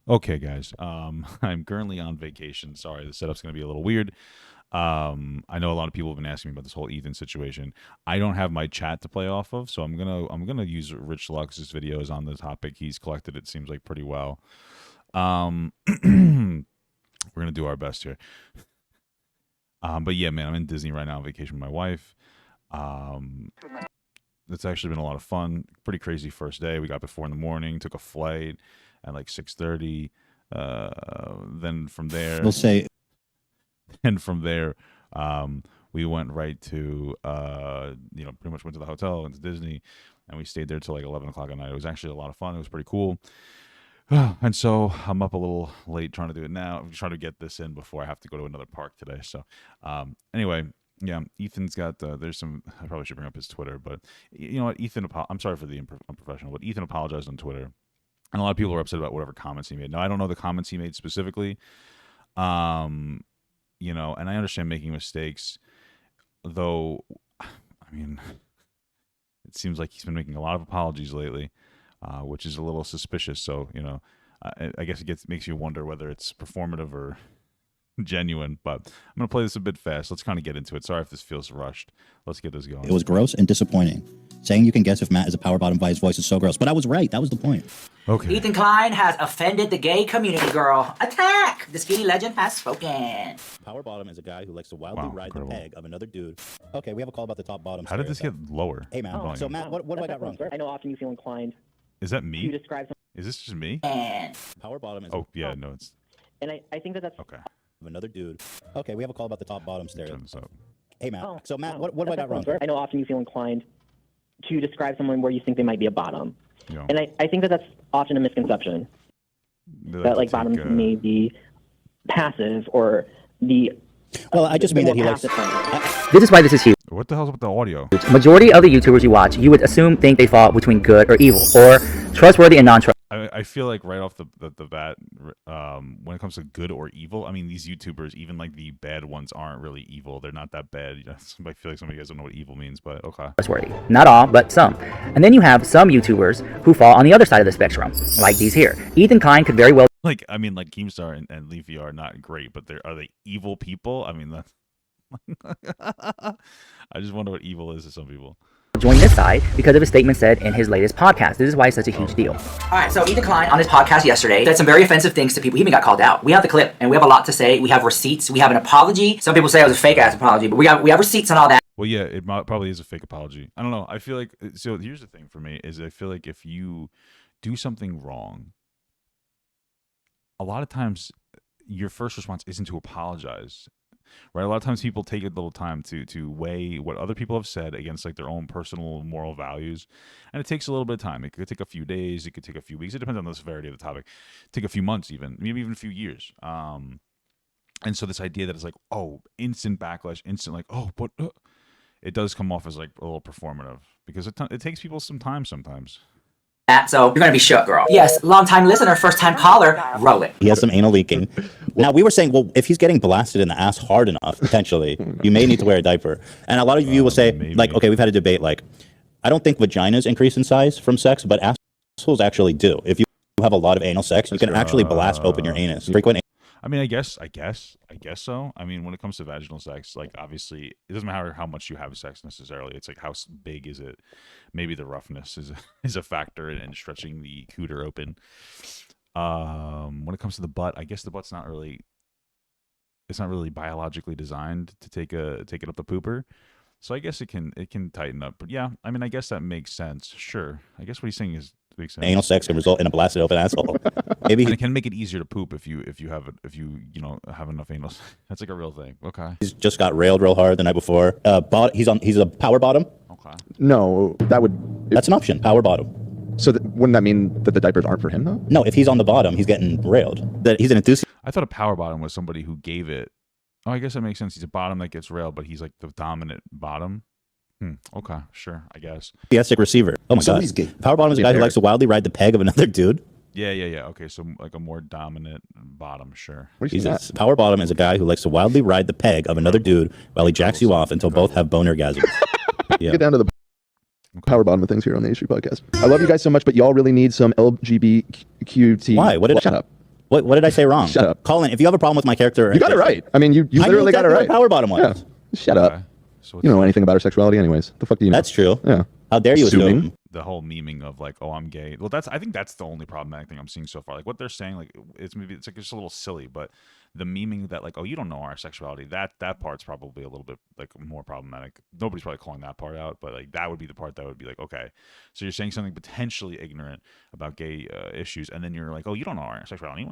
Okay, guys. I'm currently on vacation. Sorry, the setup's going to be a little weird. I know a lot of people have been asking me about this whole Ethan situation. I don't have my chat to play off of, so I'm gonna use Rich Lux's videos on the topic. He's collected it seems like pretty well. We're gonna do our best here. But yeah, man, I'm in Disney right now on vacation with my wife. Um, it's actually been a lot of fun. Pretty crazy first day. We got before in the morning, took a flight at like 6:30. Then from there, We'll say and from there, we went right to pretty much went to the hotel, went to Disney, and we stayed there till like 11 o'clock at night. It was actually a lot of fun. It was pretty cool. And so I'm up a little late trying to do it now. I'm trying to get this in before I have to go to another park today. So anyway, yeah, Ethan's got there's some. I probably should bring up his Twitter, but you know what, Ethan. I'm sorry for the unprofessional, but Ethan apologized on Twitter, and a lot of people are upset about whatever comments he made. Now I don't know the comments he made specifically. Um, and I understand making mistakes, though. I mean, it seems like he's been making a lot of apologies lately, which is a little suspicious. So, I guess makes you wonder whether it's performative or genuine. But I'm gonna play this a bit fast. Let's kind of get into it. Sorry if this feels rushed. Let's get this going. it was gross and disappointing. Saying you can guess if Matt is a power bottom by his voice is so gross. But I was right. That was the point. Okay. Ethan Klein has offended the gay community, girl. Attack! The skinny legend has spoken. Power bottom is a guy who likes to wildly ride incredible. the peg of another dude. Okay, we have a call about the top bottom. How did this get lower? Hey, Matt. Volume? So, Matt, what have I got wrong? I know often you feel inclined Is that to me? describe something, Is this just me? And Power bottom is Oh yeah, no, it's and I think that that's okay. of another dude. Okay, we have a call about the top bottom Turn stereotype. this up. Hey, Matt. Oh, So, Matt, wow. what have I got wrong? I know often you feel inclined to describe someone where you think they might be a bottom, You know, and I think that that's often a misconception. they That to like bottoms take, may be passive or the Well, I just the mean that more he likes. passive kind. This is why this is huge. What the hell's with the audio? Majority of the YouTubers you watch, you would assume think they fall between good or evil, or trustworthy and non-trustworthy. I feel like right off the bat, when it comes to good or evil, I mean, these YouTubers, even like the bad ones, aren't really evil. They're not that bad. I feel like some of you guys don't know what evil means, but okay. Not all, but some. And then you have some YouTubers who fall on the other side of the spectrum, like these here. Ethan Klein could very well Like, I mean, like Keemstar and Leafy are not great, but are they evil people? I mean, that's. I just wonder what evil is to some people. join this side because of a statement said in his latest podcast. This is why it's such a huge deal. all right, so Ethan Klein on his podcast yesterday said some very offensive things to people. He even got called out. We have the clip, and we have a lot to say. We have receipts. We have an apology. Some people say it was a fake ass apology, but we have receipts and all that. Well, yeah, it probably is a fake apology. I don't know. I feel like so. Here's the thing for me is I feel like if you do something wrong, a lot of times your first response isn't to apologize. Right, a lot of times people take a little time to weigh what other people have said against like their own personal moral values, and it takes a little bit of time. It could take a few days, it could take a few weeks. It depends on the severity of the topic. Take a few months, maybe even a few years. And so this idea that it's like, oh, instant backlash, instant like, oh, but it does come off as like a little performative because it takes people some time sometimes. So you're gonna be shook, girl. Yes, long-time listener, first-time caller. Roll it. He has some anal leaking. Now, we were saying, well, if he's getting blasted in the ass hard enough, potentially, you may need to wear a diaper. And a lot of you will say, maybe. like, okay, we've had a debate, like, I don't think vaginas increase in size from sex, but assholes actually do. If you have a lot of anal sex, you can actually blast open your anus. Frequent. I mean, I guess so. I mean, when it comes to vaginal sex, like obviously, it doesn't matter how much you have sex necessarily. It's like how big is it? Maybe the roughness is a factor in stretching the cooter open. When it comes to the butt, I guess the butt's not really. It's not really biologically designed to take it up the pooper. So I guess it can tighten up. But yeah, I mean, I guess that makes sense. Sure. I guess what he's saying makes sense. Anal sex can result in a blasted open asshole. Maybe And it can make it easier to poop if you have enough anal. That's like a real thing. Okay. he's just got railed real hard the night before. He's a power bottom. Okay. No, that would. That's an option. Power bottom. So wouldn't that mean that the diapers aren't for him though? No, if he's on the bottom, he's getting railed. That he's an enthusiast. I thought a power bottom was somebody who gave it. Oh, I guess that makes sense. He's a bottom that gets railed, but he's like the dominant bottom. Okay, sure, I guess. Enthusiastic receiver. Oh my god. Power bottom is a guy who likes to wildly ride the peg of another dude. Yeah. Okay, so like a more dominant bottom, sure. What do you Jesus. Power bottom is a guy who likes to wildly ride the peg of another dude while he jacks you off until both have bone orgasms. Yeah. Get down to the power bottom of things here on the Issue Podcast. I love you guys so much, but y'all really need some LGBTQT. Why? What did Shut up. What did I say wrong? Shut up. Colin, if you have a problem with my character, You got it right. I mean, you literally got it right. Power bottom was. Yeah. Shut up. Okay. So You don't know anything about her sexuality, anyways. The fuck do you know? That's true. Yeah. How dare you Assuming. assume? the whole memeing of like, oh, I'm gay. Well, I think that's the only problematic thing I'm seeing so far. Like what they're saying, like it's like just a little silly, but the memeing that like, oh, you don't know our sexuality, that part's probably a little bit like more problematic. Nobody's probably calling that part out, but like that would be the part that would be like, okay, so you're saying something potentially ignorant about gay issues, and then you're like, oh, you don't know our sexuality.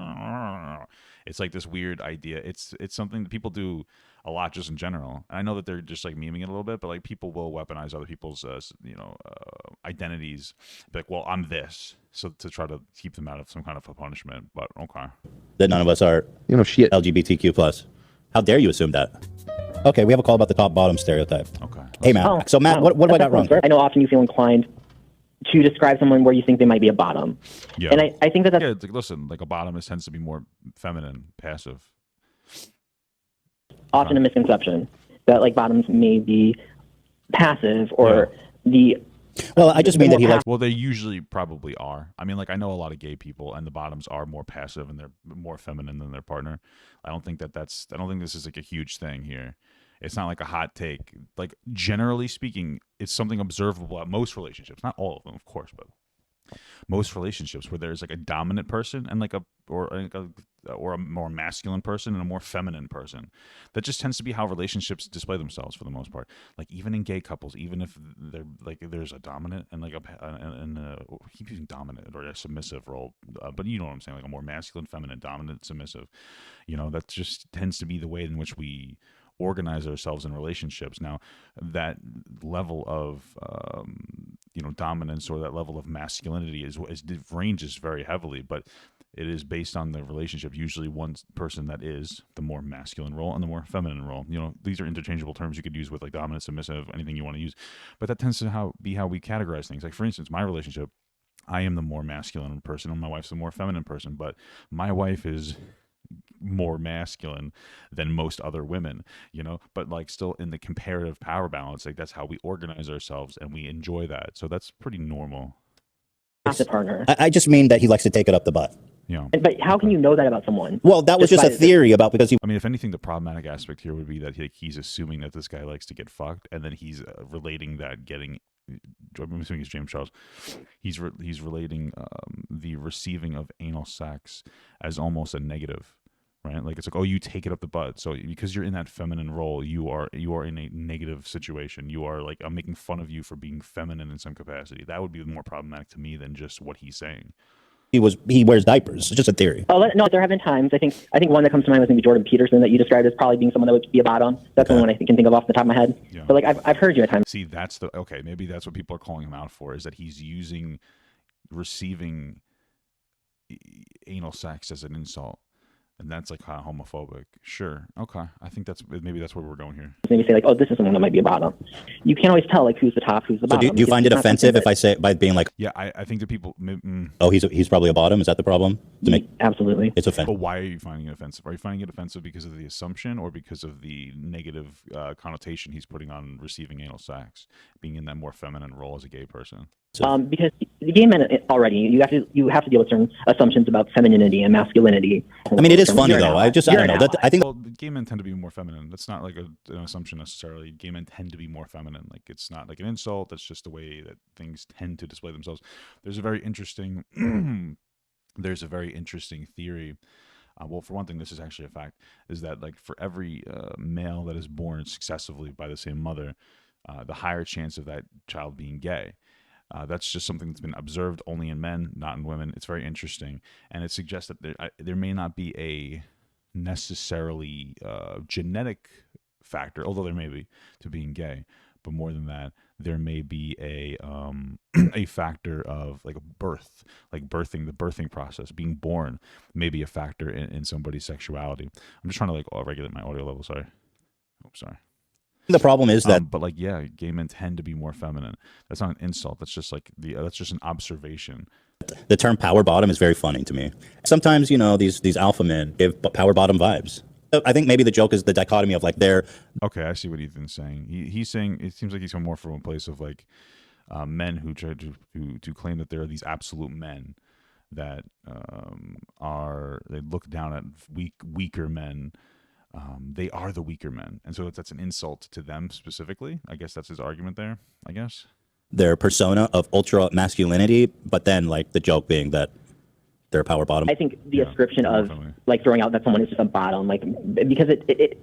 It's like this weird idea. It's something that people do a lot just in general. And I know that they're just like memeing it a little bit, but like people will weaponize other people's identities. Be like, well, I'm this, so to try to keep them out of some kind of a punishment. But okay, That none of us are Shit. LGBTQ plus. How dare you assume that? Okay, we have a call about the top bottom stereotype. okay. Hey Matt. So Matt, what have I got wrong? I know often you feel inclined to describe someone where you think they might be a bottom. Yeah, And I think that's yeah. It's like, listen, like a bottomist tends to be more feminine, passive. often a misconception that like bottoms may be passive or the Well, I just mean that he likes. Well, they usually probably are. I mean, like I know a lot of gay people, and the bottoms are more passive and they're more feminine than their partner. I don't think that's. I don't think this is like a huge thing here. It's not like a hot take. Like generally speaking, it's something observable at most relationships. Not all of them, of course, but most relationships where there's like a dominant person and like a more masculine person and a more feminine person. That just tends to be how relationships display themselves for the most part. Like even in gay couples, even if they're like there's a dominant and like keep using dominant or a submissive role, but you know what I'm saying, like a more masculine, feminine, dominant, submissive. That just tends to be the way in which we organize ourselves in relationships. Now, that level of dominance or that level of masculinity ranges very heavily, but it is based on the relationship. Usually, one person that is the more masculine role and the more feminine role. These are interchangeable terms you could use with like dominant, submissive, anything you want to use, but that tends to be how we categorize things. Like for instance, my relationship, I am the more masculine person, and my wife's the more feminine person, but my wife is more masculine than most other women, but like still in the comparative power balance, like that's how we organize ourselves and we enjoy that. So that's pretty normal. passive partner. I just mean that he likes to take it up the butt. But how can you know that about someone? Well, that was just a theory about because he. I mean, if anything, the problematic aspect here would be that he's assuming that this guy likes to get fucked, and then he's relating that getting. I'm assuming it's James Charles. He's relating the receiving of anal sex as almost a negative. Right, like it's like, oh, you take it up the butt. So because you're in that feminine role, you are in a negative situation. You are like, I'm making fun of you for being feminine in some capacity. That would be more problematic to me than just what he's saying. He wears diapers. It's just a theory. Oh no, there have been times. I think one that comes to mind was maybe Jordan Peterson that you described as probably being someone that would be a bottom. That's the one I can think of off the top of my head. Yeah. But like I've heard you at times. See, maybe that's what people are calling him out for, is that he's using receiving anal sex as an insult. And that's like kind of homophobic. Sure. Okay. I think maybe that's where we're going here. Maybe say like, oh, this is someone that might be a bottom. You can't always tell like who's the top, who's the So bottom. do you find it offensive if I say by being like, Yeah, I think that people. oh, he's probably a bottom? Is that the problem? Absolutely. It's offensive. But why are you finding it offensive? Are you finding it offensive because of the assumption or because of the negative connotation he's putting on receiving anal sex, being in that more feminine role as a gay person? Because the gay men already, you have to deal with certain assumptions about femininity and masculinity. I mean, it is funny though. I don't know. I think. Well, gay men tend to be more feminine. That's not like an assumption necessarily. Gay men tend to be more feminine. Like it's not like an insult. That's just the way that things tend to display themselves. There's a very interesting theory. Well, for one thing, this is actually a fact, is that like for every male that is born successively by the same mother, the higher chance of that child being gay. That's just something that's been observed only in men, not in women. It's very interesting, and it suggests that there may not be a necessarily genetic factor, although there may be, to being gay. But more than that, there may be a a factor of like a birth, like the birthing process, being born, may be a factor in somebody's sexuality. I'm just trying to like regulate my audio level. Sorry. Sorry. The problem is that, but like, yeah, gay men tend to be more feminine. That's not an insult. That's just like that's just an observation. the term power bottom is very funny to me. Sometimes, these alpha men give power bottom vibes. I think maybe the joke is the dichotomy of like they're. Okay, I see what Ethan's saying. He's saying it seems like he's coming more from a place of like men who try to claim that there are these absolute men that they look down at weaker men. They are the weaker men, and so that's an insult to them specifically. I guess that's his argument there. I guess their persona of ultra masculinity, but then like the joke being that they're a power bottom. I think the ascription of like throwing out that someone is just a bottom, like because it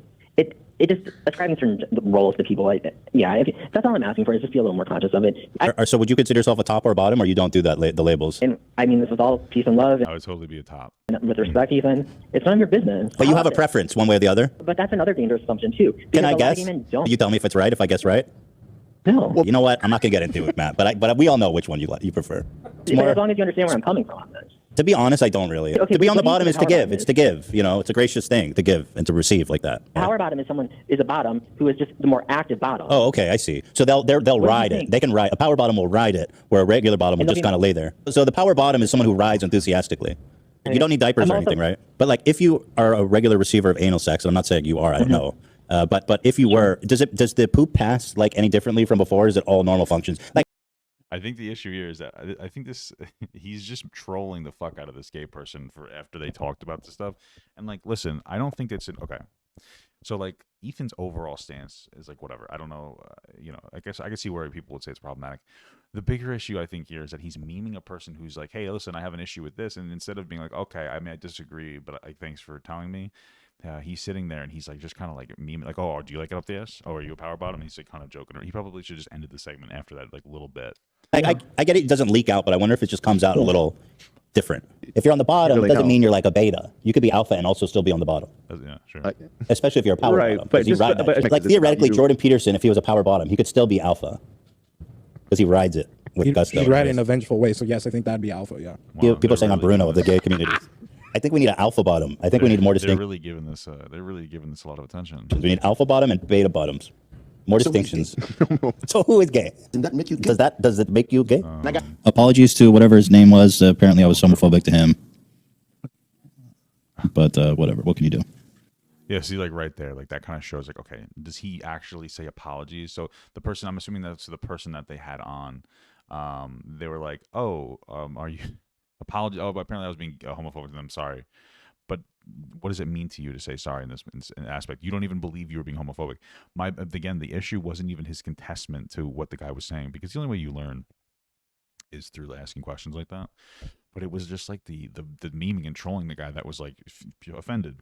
just ascribing certain roles to people. Like, yeah, that's all I'm asking for is just be a little more conscious of it. So would you consider yourself a top or a bottom, or you don't do that the labels? And I mean, this is all peace and love. I would totally be a top. With respect, Ethan, it's none of your business. But you have a preference one way or the other. But that's another dangerous assumption too. Can I guess? You tell me if it's right. If I guess right. No. Well, you know what? I'm not gonna get into it, Matt. But we all know which one you prefer. But as long as you understand where I'm coming from on this. To be honest, I don't really. Okay, to be on the bottom is to give. It's to give. You know, it's a gracious thing to give and to receive like that. Power bottom is a bottom who is just the more active bottom. Oh, okay, I see. So they'll ride it. They can ride. A power bottom will ride it, where a regular bottom will just kind of lay there. So the power bottom is someone who rides enthusiastically. You don't need diapers or anything, right? But like, if you are a regular receiver of anal sex, and I'm not saying you are, I don't know. But if you were, does the poop pass like any differently from before? Or is it all normal functions? Like, I think the issue here is that I think he's just trolling the fuck out of this gay person for after they talked about this stuff. And like, listen, I don't think okay. So like Ethan's overall stance is like whatever. I don't know. I guess I can see where people would say it's problematic. The bigger issue I think here is that he's memeing a person who's like, hey, listen, I have an issue with this, and instead of being like, okay, I mean, I disagree, but thanks for telling me. He's sitting there and he's like just kind of like memeing, like, oh, do you like it up the ass? Oh, are you a power bottom? And he's like kind of joking. He probably should just ended the segment after that, like little bit. I get it doesn't leak out, but I wonder if it just comes out a little different. If you're on the bottom, it doesn't mean you're like a beta. You could be alpha and also still be on the bottom. Yeah, sure. Especially if you're a power bottom. But like theoretically, Jordan Peterson, if he was a power bottom, he could still be alpha because he rides it with gusto. He's riding in a vengeful way, so yes, I think that'd be alpha. Yeah. Wow, people are saying I'm Bruno of the gay community. I think we need an alpha bottom. I think we need more distinction. They're really giving this a lot of attention. We need alpha bottom and beta bottoms. More distinctions. So who is gay? Does that make you gay? Does it make you gay? Apologies to whatever his name was. Apparently I was homophobic to him. But whatever. What can you do? Yeah, see, like right there, like that kind of shows, like, okay, does he actually say apologies? So the person, I'm assuming that's the person that they had on. They were like, oh, are you apology? Oh, but apparently I was being homophobic to them. Sorry. But what does it mean to you to say sorry in this aspect? You don't even believe you were being homophobic. Again, the issue wasn't even his contestment to what the guy was saying, because the only way you learn is through asking questions like that. But it was just like the memeing and trolling the guy that was like offended.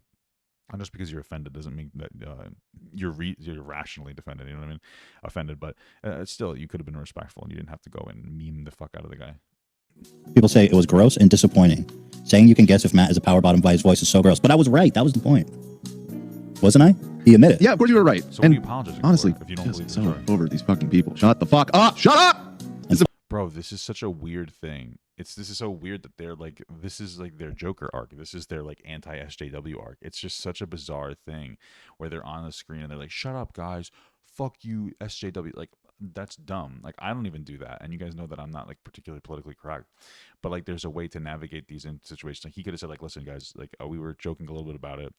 And just because you're offended doesn't mean that you're rationally defended. You know what I mean? Offended, but still, you could have been respectful and you didn't have to go and meme the fuck out of the guy. People say it was gross and disappointing. Saying you can guess if Matt is a power bottom by his voice is so gross. But I was right. That was the point. Wasn't I? He admitted. Yeah, of course you were right. So what are you apologizing honestly, for if you don't believe so the story? over these fucking people. Shut the fuck up. Shut up! Bro, this is such a weird thing. This is so weird that they're like, this is like their Joker arc. This is their like anti-SJW arc. It's just such a bizarre thing where they're on the screen and they're like, shut up, guys. Fuck you, SJW. Like, that's dumb. Like, I don't even do that. And you guys know that I'm not like particularly politically correct. But like, there's a way to navigate these situations. Like, he could have said like, listen, guys, like we were joking a little bit about it.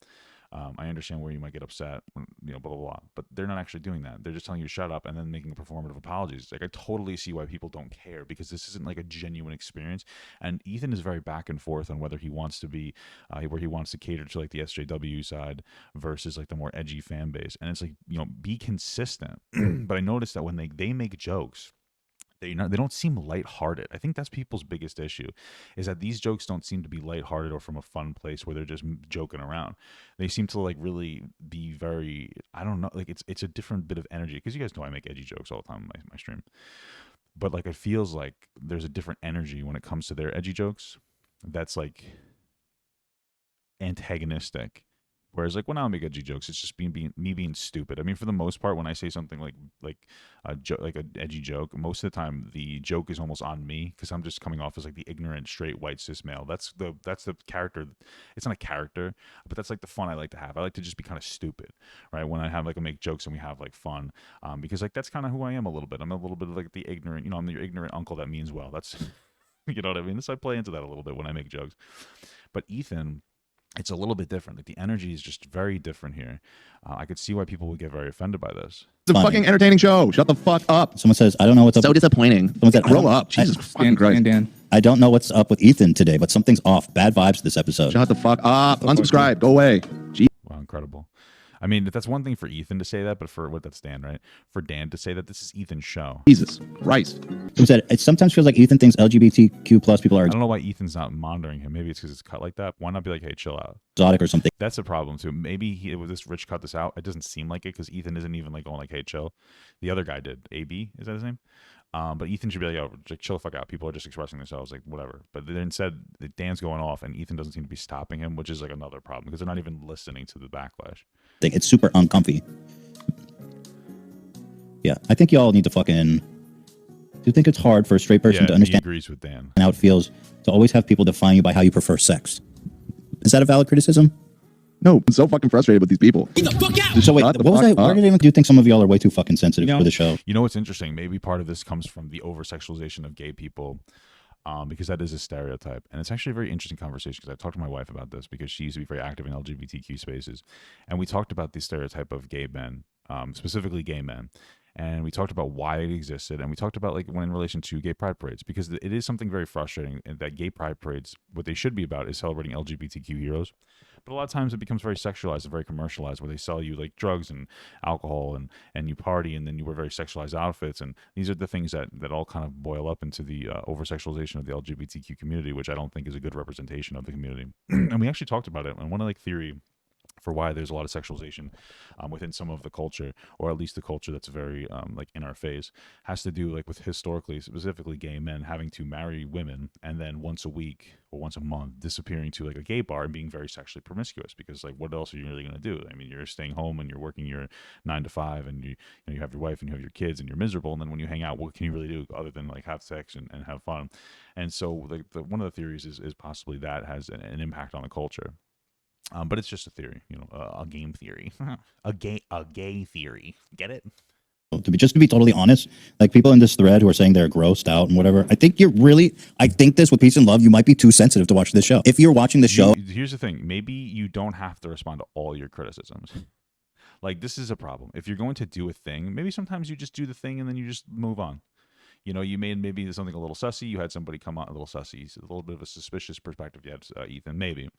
I understand where you might get upset, blah, blah, blah. But they're not actually doing that. They're just telling you to shut up and then making performative apologies. Like, I totally see why people don't care, because this isn't like a genuine experience. And Ethan is very back and forth on whether he wants to be, where he wants to cater to like the SJW side versus like the more edgy fan base. And it's like, be consistent. But I noticed that when they make jokes, they don't seem lighthearted. I think that's people's biggest issue, is that these jokes don't seem to be lighthearted or from a fun place where they're just joking around. They seem to like really be very, I don't know, like it's a different bit of energy, because you guys know I make edgy jokes all the time on my stream. But like, it feels like there's a different energy when it comes to their edgy jokes that's like antagonistic. Whereas like when I make edgy jokes, it's just me being stupid. I mean, for the most part, when I say something like an edgy joke, most of the time the joke is almost on me, because I'm just coming off as like the ignorant straight white cis male. That's the character. It's not a character, but that's like the fun I like to have. I like to just be kind of stupid, right? When I have like make jokes and we have like fun, because like that's kind of who I am a little bit. I'm a little bit of like the ignorant, I'm the ignorant uncle that means well. That's you know what I mean. So I play into that a little bit when I make jokes. But Ethan, it's a little bit different. Like the energy is just very different here. I could see why people would get very offended by this. It's a fucking entertaining show. Shut the fuck up. Someone says, I don't know what's up. So disappointing. Someone said, grow up. Jesus fucking Christ. Dan. I don't know what's up with Ethan today, but something's off. Bad vibes this episode. Shut the fuck up. Unsubscribe. Go away. Wow, incredible. I mean, that's one thing for Ethan to say that, but for what that's Dan, right? For Dan to say that this is Ethan's show. Jesus Christ. Someone said, it sometimes feels like Ethan thinks LGBTQ plus people are I don't know why Ethan's not monitoring him. Maybe it's because it's cut like that. Why not be like, hey, chill out? exotic or something. That's a problem too. Maybe with this Rich cut this out. It doesn't seem like it because Ethan isn't even like going like, hey, chill. The other guy did. AB, is that his name? But Ethan should be like, yo, just chill the fuck out. People are just expressing themselves, like whatever. But then instead, Dan's going off, and Ethan doesn't seem to be stopping him, which is like another problem because they're not even listening to the backlash. It's super uncomfy. Yeah, I think y'all need to fucking. Do you think it's hard for a straight person to understand He agrees with Dan. how it feels to always have people define you by how you prefer sex? Is that a valid criticism? No, I'm so fucking frustrated with these people. So wait, Shut the what was fuck I? Where up. did I even? Do you think some of y'all are way too fucking sensitive for the show? You know what's interesting? Maybe part of this comes from the over-sexualization of gay people. Because that is a stereotype. And it's actually a very interesting conversation because I talked to my wife about this because she used to be very active in LGBTQ spaces. And we talked about the stereotype of gay men, specifically gay men. And we talked about why it existed. And we talked about like when in relation to gay pride parades, because it is something very frustrating that gay pride parades, what they should be about is celebrating LGBTQ heroes. But a lot of times it becomes very sexualized and very commercialized where they sell you like drugs and alcohol and you party and then you wear very sexualized outfits. And these are the things that all kind of boil up into the over-sexualization of the LGBTQ community, which I don't think is a good representation of the community. And we actually talked about it. And one of like theory for why there's a lot of sexualization within some of the culture, or at least the culture that's very like in our face, has to do like with historically, specifically gay men having to marry women and then once a week or once a month disappearing to like a gay bar and being very sexually promiscuous because like what else are you really going to do? I mean, you're staying home and you're working your 9 to 5 and you have your wife and you have your kids and you're miserable, and then when you hang out, what can you really do other than like have sex and have fun? And so like one of the theories is possibly that has an impact on the culture. But it's just a theory, a game theory, a gay theory. Get it? To be totally honest, like people in this thread who are saying they're grossed out and whatever, I think this with peace and love, you might be too sensitive to watch this show. If you're watching the show, here's the thing: maybe you don't have to respond to all your criticisms. Like this is a problem. If you're going to do a thing, maybe sometimes you just do the thing and then you just move on. You made maybe something a little sussy. You had somebody come out a little sussy, a little bit of a suspicious perspective. You had Ethan, maybe.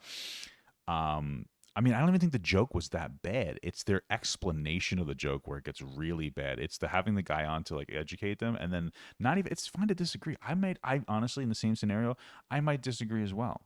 I mean, I don't even think the joke was that bad. It's their explanation of the joke where it gets really bad. It's the having the guy on to like educate them, and then not even. It's fine to disagree. I honestly, in the same scenario, I might disagree as well.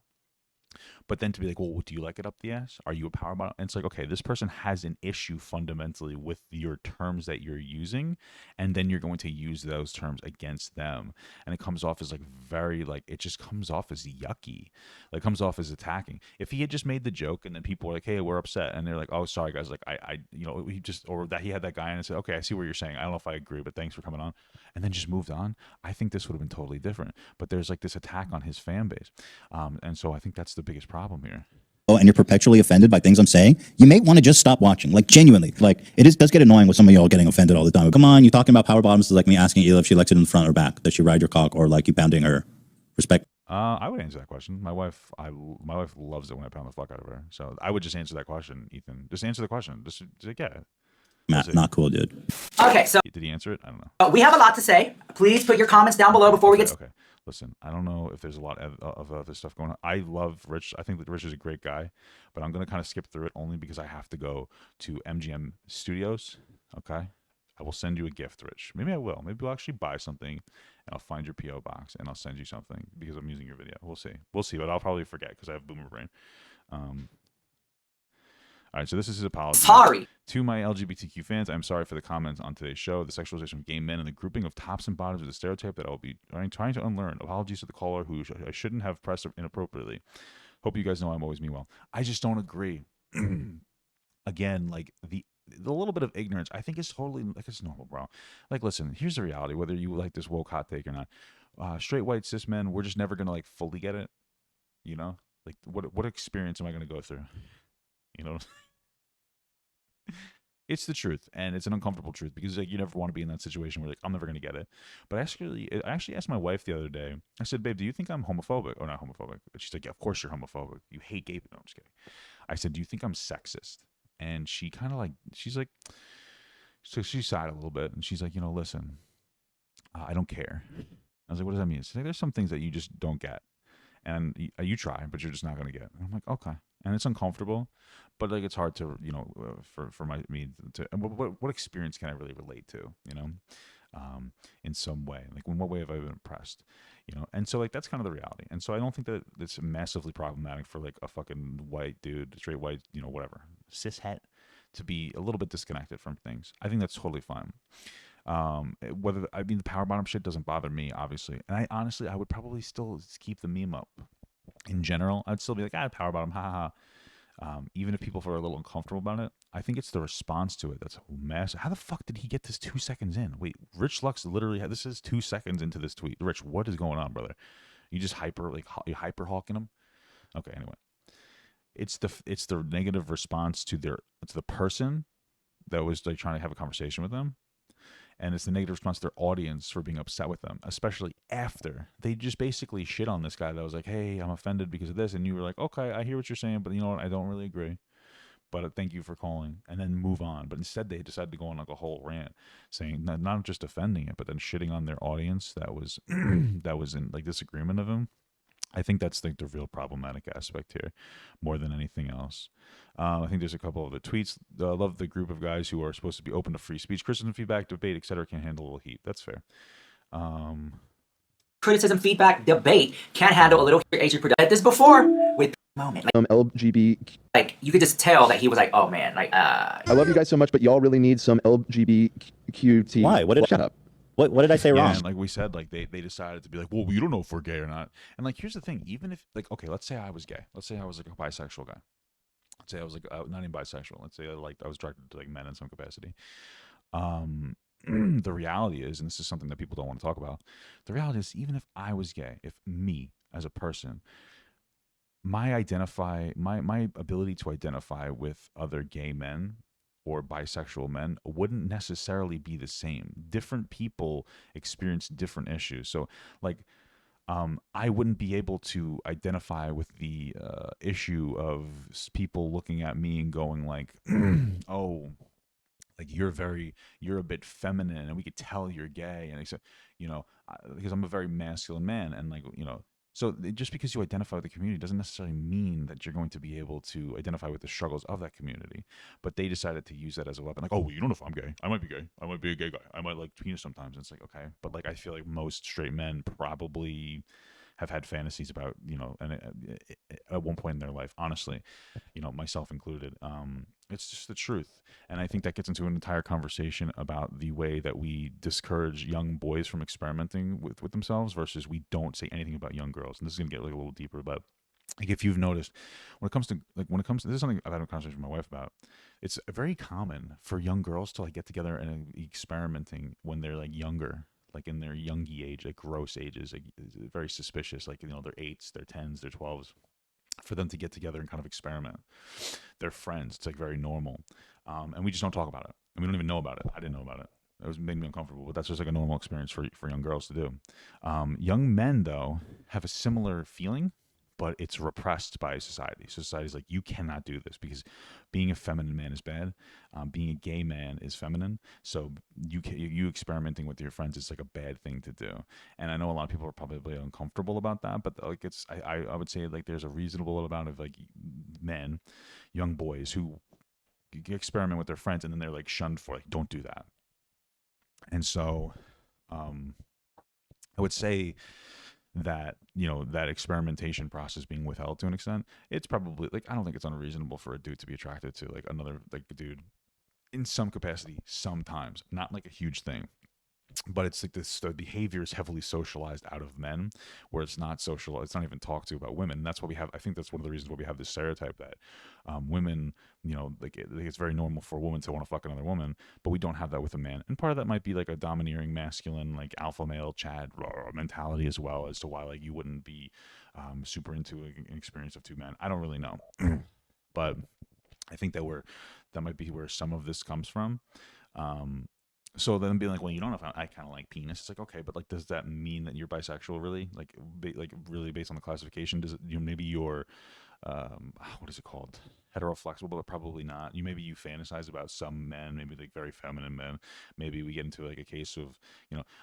But then to be like, well, do you like it up the ass? Are you a power bottom? And it's like, okay, this person has an issue fundamentally with your terms that you're using, and then you're going to use those terms against them. And it comes off as like very, like, it just comes off as yucky. Like, comes off as attacking. If he had just made the joke and then people were like, hey, we're upset. And they're like, oh, sorry, guys. Like, or that he had that guy on and said, okay, I see what you're saying. I don't know if I agree, but thanks for coming on. And then just moved on. I think this would have been totally different. But there's like this attack on his fan base. And so I think that's the biggest problem here. And you're perpetually offended by things I'm saying, you may want to just stop watching. Like, genuinely. Like, does get annoying with some of y'all getting offended all the time. Come on, you're talking about power bottoms. It's like me asking Ela if she likes it in the front or back. Does she ride your cock, or like you pounding her? Respect. I would answer that question. My wife loves it when I pound the fuck out of her. So I would just answer that question, Ethan. Just answer the question. Just yeah. Matt, not cool, dude. Okay, so did he answer it? I don't know. we have a lot to say. Please put your comments down below before we get. Okay. Listen, I don't know if there's a lot of other stuff going on. I love Rich. I think that Rich is a great guy, but I'm gonna kind of skip through it only because I have to go to MGM Studios. Okay. I will send you a gift, Rich. Maybe I will. Maybe we'll actually buy something, and I'll find your PO box and I'll send you something because I'm using your video. We'll see. We'll see, but I'll probably forget because I have boomer brain. All right, so this is his apology. Sorry. To my LGBTQ fans, I'm sorry for the comments on today's show. The sexualization of gay men and the grouping of tops and bottoms is a stereotype that I will be trying to unlearn. Apologies to the caller who I shouldn't have pressed inappropriately. Hope you guys know I'm always mean well. I just don't agree. Again, like the little bit of ignorance, I think is totally like it's normal, bro. Like, listen, here's the reality. Whether you like this woke hot take or not, straight white cis men, we're just never gonna like fully get it. Like what experience am I gonna go through? It's the truth, and it's an uncomfortable truth because like you never want to be in that situation where like I'm never gonna get it. But I actually asked my wife the other day. I said, "Babe, do you think I'm homophobic or not homophobic?" But she's like, "Yeah, of course you're homophobic. You hate gay people." No, I'm just kidding. I said, "Do you think I'm sexist?" And she kind of like she's like, so she sighed a little bit, and she's like, listen, I don't care. I was like, what does that mean? She's like, there's some things that you just don't get, and you try, but you're just not gonna get. And I'm like, okay, and it's uncomfortable, but like it's hard to for me to what experience can I really relate to, in some way, like in what way have I been oppressed, and so like that's kind of the reality, and so I don't think that it's massively problematic for like a fucking white dude, straight white, whatever, cishet, to be a little bit disconnected from things. I think that's totally fine. I mean, the power bottom shit doesn't bother me, obviously, and I honestly I would probably still keep the meme up. In general, I'd still be like, power bottom, ha ha ha. Even if people are a little uncomfortable about it, I think it's the response to it that's massive. How the fuck did he get this 2 seconds in? Wait, Rich Lux literally had this is 2 seconds into this tweet. Rich, what is going on, brother? You just you hyper hawking him? Okay, anyway, it's the negative response to the person that was like trying to have a conversation with them, and it's the negative response to their audience for being upset with them, especially after they just basically shit on this guy that was like, hey, I'm offended because of this, and you were like, okay, I hear what you're saying, but you know what, I don't really agree, but thank you for calling, and then move on. But instead they decided to go on like a whole rant saying not just offending it, but then shitting on their audience that was that was in like disagreement of him. I think that's like the real problematic aspect here, more than anything else. I think there's a couple of the tweets. I love the group of guys who are supposed to be open to free speech, criticism, feedback, debate, etc. Can handle a little heat. That's fair. Criticism, feedback, debate can handle a little age reproduction. I had this before with moment. LGBT. Like you could just tell that he was like, oh man, like I love you guys so much, but y'all really need some LGBTQT. Why? Shut up. What did I say wrong? And like we said, like they decided to be like, well, you don't know if we're gay or not. And like here's the thing, even if like okay, let's say I was gay. Let's say I was like a bisexual guy. Let's say I was like not even bisexual. Let's say I was attracted to like men in some capacity. The reality is, and this is something that people don't want to talk about, the reality is even if I was gay, if me as a person, my ability to identify with other gay men or bisexual men wouldn't necessarily be the same. Different people experience different issues. So like I wouldn't be able to identify with the issue of people looking at me and going like, oh, like you're a bit feminine and we could tell you're gay. And except, because I'm a very masculine man, and like, so just because you identify with the community doesn't necessarily mean that you're going to be able to identify with the struggles of that community. But they decided to use that as a weapon. Like, oh, well, you don't know if I'm gay. I might be gay. I might be a gay guy. I might like penis sometimes. And it's like, okay. But like, I feel like most straight men probably have had fantasies about, and at one point in their life, honestly, myself included. It's just the truth. And I think that gets into an entire conversation about the way that we discourage young boys from experimenting with themselves versus we don't say anything about young girls. And this is going to get like a little deeper, but like if you've noticed, when it comes to this is something I've had a conversation with my wife about. It's very common for young girls to like get together and experimenting when they're like younger, like in their youngy age, like gross ages, like very suspicious, like, they're 8s, they're 10s, they're 12s, for them to get together and kind of experiment. They're friends. It's like very normal. And we just don't talk about it. And we don't even know about it. I didn't know about it. It made me uncomfortable, but that's just like a normal experience for young girls to do. Young men, though, have a similar feeling, but it's repressed by society. So society's like, you cannot do this because being a feminine man is bad. Being a gay man is feminine. So you experimenting with your friends is like a bad thing to do. And I know a lot of people are probably uncomfortable about that, but like I would say like there's a reasonable amount of like men, young boys who experiment with their friends and then they're like shunned for like, don't do that. And so I would say that that experimentation process being withheld to an extent, it's probably like, I don't think it's unreasonable for a dude to be attracted to like another like a dude in some capacity sometimes, not like a huge thing, but it's like the behavior is heavily socialized out of men, where it's not social, it's not even talked to about women. And that's what we have. I think that's one of the reasons why we have this stereotype that women, like it's very normal for a woman to want to fuck another woman, but we don't have that with a man. And part of that might be like a domineering, masculine, like alpha male Chad mentality as well, as to why like you wouldn't be super into an experience of two men. I don't really know, but I think that might be where some of this comes from. So then being like, well, you don't know if I kind of like penis. It's like, okay, but like, does that mean that you're bisexual? Really? Like really based on the classification? Does it, maybe you're, what is it called? Heteroflexible, but probably not. Maybe you fantasize about some men, maybe like very feminine men. Maybe we get into like a case of,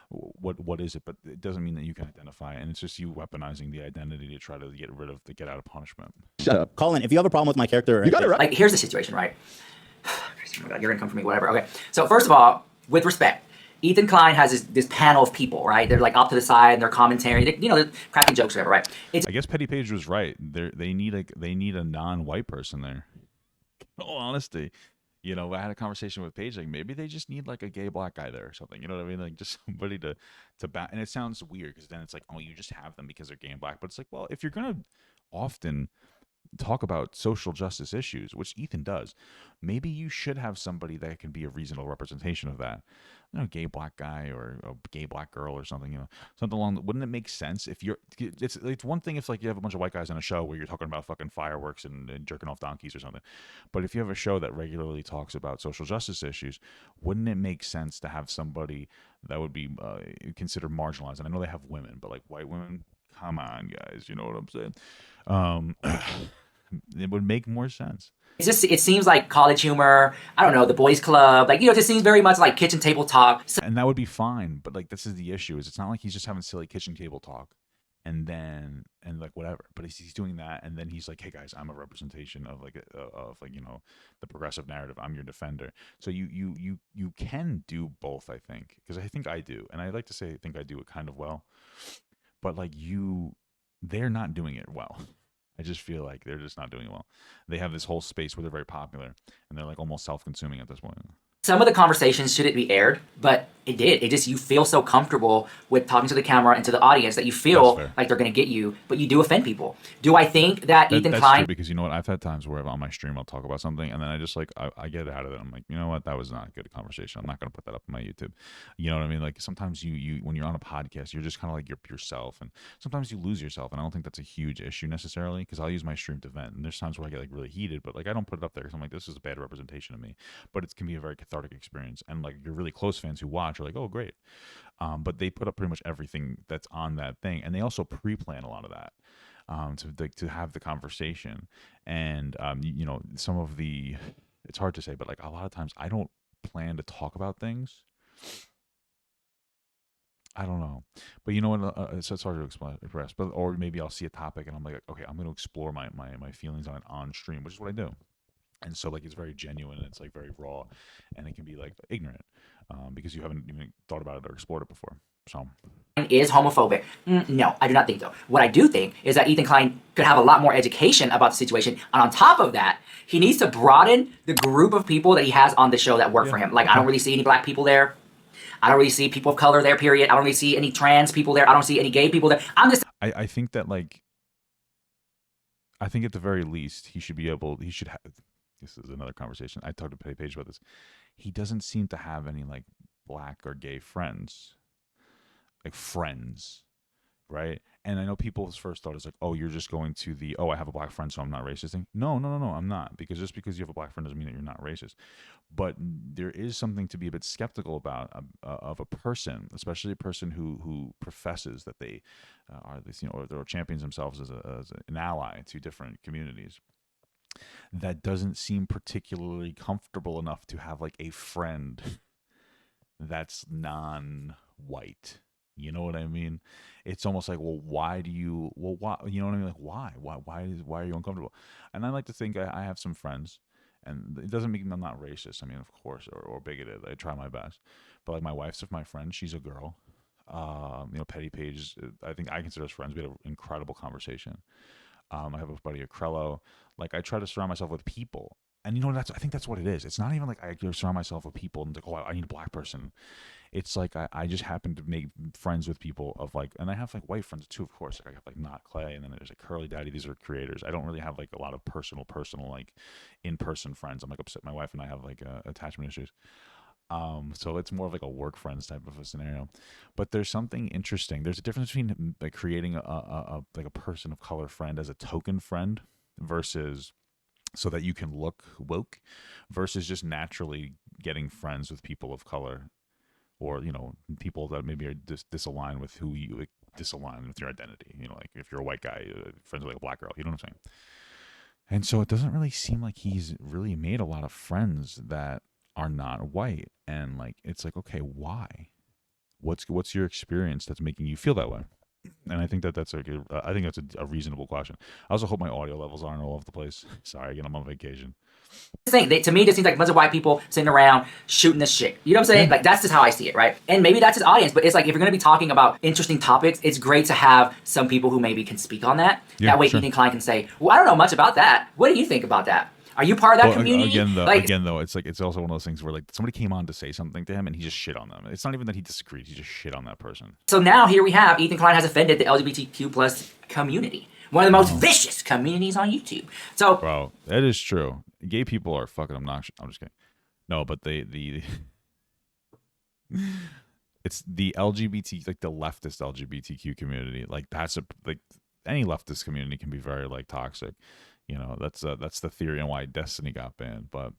what is it? But it doesn't mean that you can identify, and it's just you weaponizing the identity to try to get out of punishment. Shut up, Colin. If you have a problem with my character, You got it right. Like, here's the situation, right? You're gonna come for me, whatever. Okay. So first of all, with respect, Ethan Klein has this panel of people, right? They're like up to the side and they're commentary, they're cracking jokes, whatever, right? I guess Petty Page was right. They need a non-white person there. In all honesty, I had a conversation with Paige, like maybe they just need like a gay black guy there or something. You know what I mean? Like just somebody to and it sounds weird because then it's like, oh, you just have them because they're gay and black. But it's like, well, if you're gonna often talk about social justice issues, which Ethan does, maybe you should have somebody that can be a reasonable representation of that. Gay black guy or a gay black girl or something, something along. Wouldn't it make sense if it's one thing if like you have a bunch of white guys on a show where you're talking about fucking fireworks and jerking off donkeys or something, but if you have a show that regularly talks about social justice issues, wouldn't it make sense to have somebody that would be considered marginalized? And I know they have women, but like white women, come on, guys, you know what I'm saying? It would make more sense. It seems like college humor. I don't know, the boys club. Like, it just seems very much like kitchen table talk. And that would be fine. But like, this is the issue: is it's not like he's just having silly kitchen table talk, and like whatever. But he's doing that, and then he's like, "Hey guys, I'm a representation of the progressive narrative. I'm your defender." So you can do both, I think, because I think I do, and I like to say I think I do it kind of well. But like they're not doing it well. I just feel like they're just not doing it well. They have this whole space where they're very popular, and they're like almost self-consuming at this point. Some of the conversations shouldn't be aired, but it did. It just, you feel so comfortable with talking to the camera and to the audience that you feel like they're going to get you, but you do offend people. Do I think that Ethan that's Klein... True, because you know what? I've had times where on my stream I'll talk about something, and then I just like, I get out of it. I'm like, you know what? That was not a good conversation. I'm not going to put that up on my YouTube. You know what I mean? Like sometimes you when you're on a podcast, you're just kind of like yourself, and sometimes you lose yourself, and I don't think that's a huge issue necessarily, because I'll use my stream to vent, and there's times where I get like really heated, but like I don't put it up there because I'm like, this is a bad representation of me, but it can be a very cathartic experience. And like your really close fans who watch are like, oh great, but they put up pretty much everything that's on that thing, and they also pre-plan a lot of that to have the conversation. And some of the, it's hard to say, but like a lot of times I don't plan to talk about things. I don't know, but you know what? It's hard to express. But or maybe I'll see a topic and I'm like, okay, I'm going to explore my feelings on it on stream, which is what I do. And so like it's very genuine and it's like very raw, and it can be like ignorant because you haven't even thought about it or explored it before. So is homophobic. No, I do not think so. What I do think is that Ethan Klein could have a lot more education about the situation, and on top of that, he needs to broaden the group of people that he has on the show that work for him. Like I don't really see any black people there. I don't really see people of color there, period. I don't really see any trans people there. I don't see any gay people there. I think that like, I think at the very least he should have, this is another conversation. I talked to Paige about this. He doesn't seem to have any like black or gay friends, right? And I know people's first thought is like, oh, you're just going to the, oh, I have a black friend, so I'm not racist thing. No, I'm not. Because just because you have a black friend doesn't mean that you're not racist. But there is something to be a bit skeptical about of a person, especially a person who professes that they are this, or champions themselves as an ally to different communities, that doesn't seem particularly comfortable enough to have like a friend that's non-white. You know what I mean? It's almost like, well, why? You know what I mean? Like, why are you uncomfortable? And I like to think I have some friends, and it doesn't mean I'm not racist. I mean, of course, or bigoted. I try my best. But like my wife's my friend. She's a girl. Petty Page, I think I consider us friends. We had an incredible conversation. I have a buddy, Acrello. Like I try to surround myself with people. And I think that's what it is. It's not even like I surround myself with people and like, oh, I need a black person. It's like I just happen to make friends with people of like, and I have like white friends too, of course. Like I have like Not Clay, and then there's like Curly Daddy. These are creators. I don't really have like a lot of personal like in-person friends. I'm like upset. My wife and I have like attachment issues. So it's more of like a work friends type of a scenario. But there's something interesting. There's a difference between like creating a person of color friend as a token friend versus so that you can look woke versus just naturally getting friends with people of color, or people that maybe are disaligned with who you disalign with your identity. Like if you're a white guy, friends with like a black girl. You know what I'm saying? And so it doesn't really seem like he's really made a lot of friends that are not white. And like it's like, okay, why? What's your experience that's making you feel that way? And I think that's I think that's a reasonable question. I also hope my audio levels aren't all over the place. Sorry, again, I'm on vacation. To me, this seems like a bunch of white people sitting around shooting this shit. You know what I'm saying? Like, that's just how I see it, right? And maybe that's his audience, but it's like, if you're going to be talking about interesting topics, it's great to have some people who maybe can speak on that. That way, Ethan Klein can say, well, I don't know much about that. What do you think about that? Are you part of that community? Again, though, it's like it's also one of those things where like somebody came on to say something to him and he just shit on them. It's not even that he disagreed; he just shit on that person. So now here we have Ethan Klein has offended the LGBTQ plus community, one of the most vicious communities on YouTube. So, bro, that is true. Gay people are fucking obnoxious. I'm just kidding. No, but it's the LGBT, like the leftist LGBTQ community. Like that's any leftist community can be very like toxic. That's the theory on why Destiny got banned. But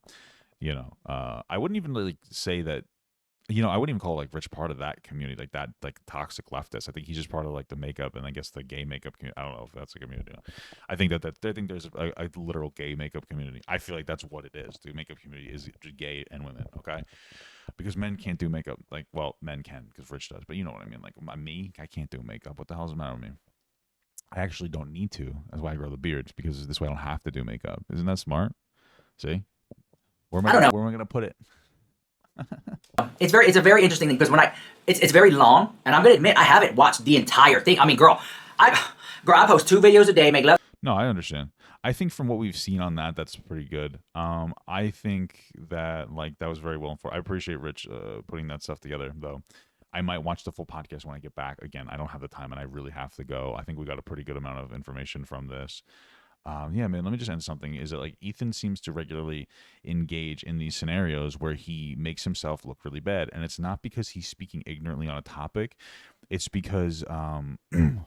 I wouldn't even really say that. I wouldn't even call like Rich part of that community, like that, like toxic leftist. I think he's just part of like the makeup, and I guess the gay makeup community. I don't know if that's a community. I think I think there's a literal gay makeup community. I feel like that's what it is. The makeup community is just gay and women, okay? Because men can't do makeup. Like, well, men can because Rich does, but you know what I mean. Like me, I can't do makeup. What the hell's the matter with me? I actually don't need to. That's why I grow the beards, because this way I don't have to do makeup. Isn't that smart? See, where am I gonna put it? it's a very interesting thing, because it's very long, and I'm gonna admit I haven't watched the entire thing. I mean, girl, I post 2 videos a day, make love. No, I understand. I think from what we've seen on that's pretty good. I think that like that was very well informed. I appreciate Rich putting that stuff together, though. I might watch the full podcast when I get back. Again, I don't have the time, and I really have to go. I think we got a pretty good amount of information from this. Yeah, man, let me just end something. Is that like Ethan seems to regularly engage in these scenarios where he makes himself look really bad. And it's not because he's speaking ignorantly on a topic. It's because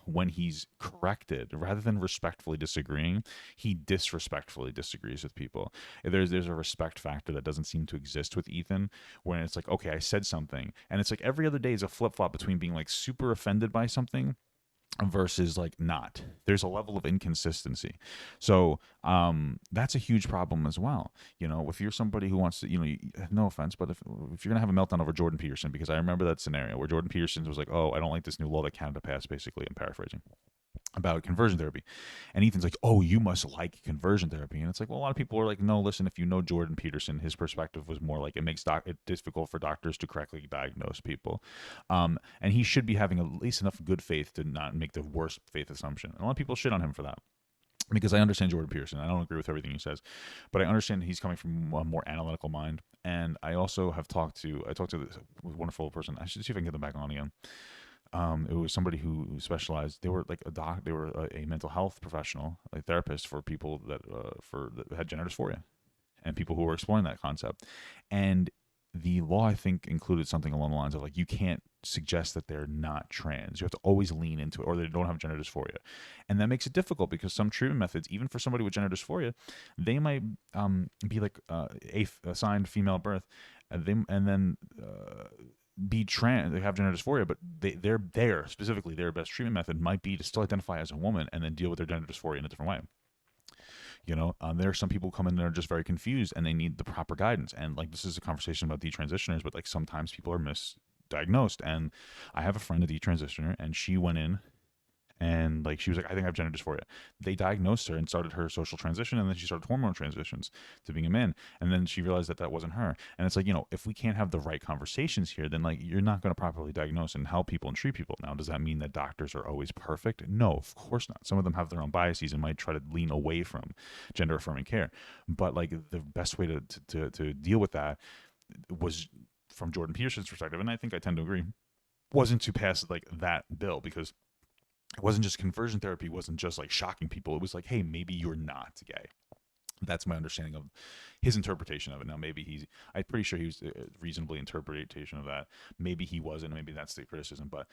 when he's corrected, rather than respectfully disagreeing, he disrespectfully disagrees with people. There's a respect factor that doesn't seem to exist with Ethan, when it's like, okay, I said something. And it's like every other day is a flip-flop between being like super offended by something versus like not. There's a level of inconsistency. So that's a huge problem as well. If you're somebody who wants to, no offense, but if you're gonna have a meltdown over Jordan Peterson, because I remember that scenario where Jordan Peterson was like, oh, I don't like this new law that Canada passed, basically, I'm paraphrasing, about conversion therapy. And Ethan's like, oh, you must like conversion therapy. And it's like, well, a lot of people are like, no, listen, if you know Jordan Peterson, his perspective was more like it makes it difficult for doctors to correctly diagnose people. And he should be having at least enough good faith to not make the worst faith assumption. And a lot of people shit on him for that, because I understand Jordan Peterson. I don't agree with everything he says, but I understand he's coming from a more analytical mind. And I also have talked to this wonderful person. I should see if I can get them back on again. It was somebody who specialized. They were like they were a mental health professional, a therapist for people that had gender dysphoria, and people who were exploring that concept. And the law, I think, included something along the lines of like, you can't suggest that they're not trans. You have to always lean into it, or they don't have gender dysphoria. And that makes it difficult, because some treatment methods, even for somebody with gender dysphoria, they might be like assigned female birth, and then be trans, they have gender dysphoria, but they're specifically their best treatment method might be to still identify as a woman and then deal with their gender dysphoria in a different way. There are some people who come in that are just very confused, and they need the proper guidance. And like, this is a conversation about detransitioners, but like sometimes people are misdiagnosed. And I have a friend, a detransitioner, and she went in and like she was like, I think I have gender dysphoria. They diagnosed her and started her social transition, and then she started hormone transitions to being a man. And then she realized that wasn't her. And it's like, if we can't have the right conversations here, then like you're not going to properly diagnose and help people and treat people. Now, does that mean that doctors are always perfect? No, of course not. Some of them have their own biases and might try to lean away from gender affirming care. But like the best way to deal with that was, from Jordan Peterson's perspective, and I think I tend to agree, wasn't to pass like that bill, because it wasn't just conversion therapy, wasn't just like shocking people. It was like, hey, maybe you're not gay. That's my understanding of his interpretation of it. Now, maybe I'm pretty sure he was reasonably interpretation of that. Maybe he wasn't. Maybe that's the criticism. But,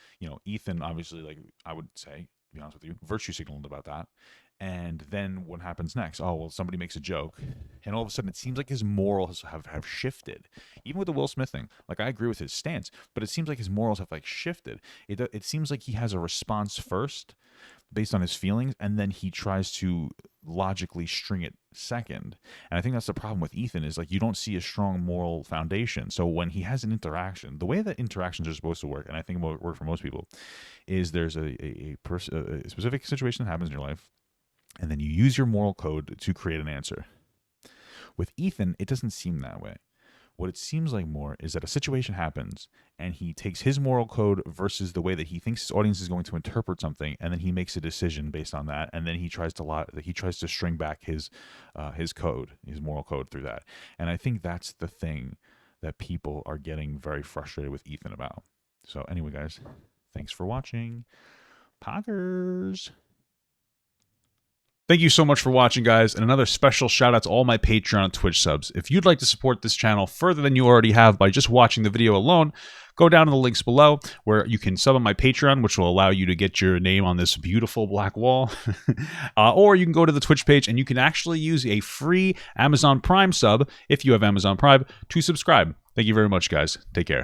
Ethan, obviously, like I would say, to be honest with you, virtue signaled about that. And then what happens next? Oh, well, somebody makes a joke. And all of a sudden, it seems like his morals have shifted. Even with the Will Smith thing, like, I agree with his stance, but it seems like his morals have, like, shifted. It seems like he has a response first based on his feelings, and then he tries to logically string it second. And I think that's the problem with Ethan, is like, you don't see a strong moral foundation. So when he has an interaction, the way that interactions are supposed to work, and I think it will work for most people, is there's a specific situation that happens in your life, and then you use your moral code to create an answer. With Ethan, it doesn't seem that way. What it seems like more is that a situation happens, and he takes his moral code versus the way that he thinks his audience is going to interpret something, and then he makes a decision based on that, and then he tries to string back his code, his moral code, through that. And I think that's the thing that people are getting very frustrated with Ethan about. So anyway, guys, thanks for watching. Poggers. Thank you so much for watching, guys, and another special shout out to all my Patreon and Twitch subs. If you'd like to support this channel further than you already have by just watching the video alone, go down to the links below where you can sub on my Patreon, which will allow you to get your name on this beautiful black wall. Or you can go to the Twitch page and you can actually use a free Amazon Prime sub, if you have Amazon Prime, to subscribe. Thank you very much, guys. Take care.